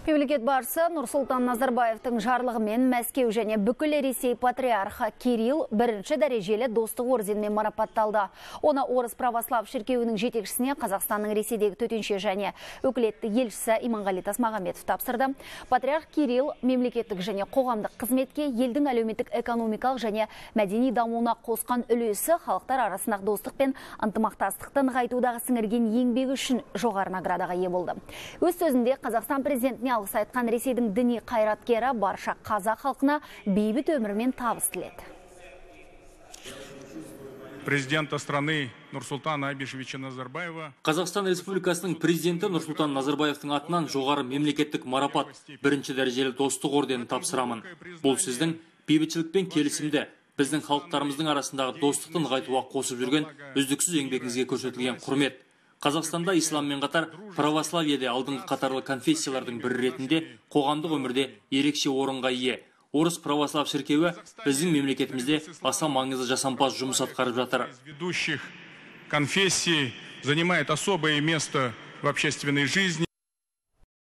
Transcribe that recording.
Мемлекет барысы Нұрсұлтан Назарбаевтың жарлығымен Мәскеу және бүкіл Ресей патриархы Кирилл бірінші дәрежелі достық орденімен марапатталды. Оны Орыс православ шіркеуінің жетекшісіне Қазақстанның Ресейдегі төтенше және өкілетті елшісі Иманғали Тасмағамбетов тапсырды. Патриарх Кирилл мемлекеттік және қоғамдық қызметке, елдің әлеуметтік экономикалық және мәдени дамуына қосқан үлесі халықтар арасындағы достық пен ынтымақтастықты нығайтудағы сіңірген еңбегі үшін жоғары наградаға ие болды. Өз сөзінде Қазақстан президентіне алғыс айтқан Ресейдің діни қайраткері барша қазақ халқына бейбіт өмір мен табыс тіледі. Президента страны Нурсултана Абишевича Назарбаева. Қазақстан Республикасының президенті Нұрсұлтан Назарбаевтың атынан жоғары мемлекеттік марапат бірінші дәрежелі достық орденін тапсырамын. Бұл сіздің бейбітшілік пен келісімді, біздің халықтарымыздың арасындағы достықты нығайтуға қосып жүрген үздіксіз еңбегіңізге көрсетілген құрмет. Қазақстанда исламмен қатар православиеде алдыңғы қатарлы конфессиялардың бірі ретінде қоғамдық өмірде ерекше орынға ие. Орыс православ шіркеуі біздің мемлекетімізде аса маңызды жасампаз жұмыс атқарып жатыр. Ведущих конфессий занимает особое место в общественной жизни.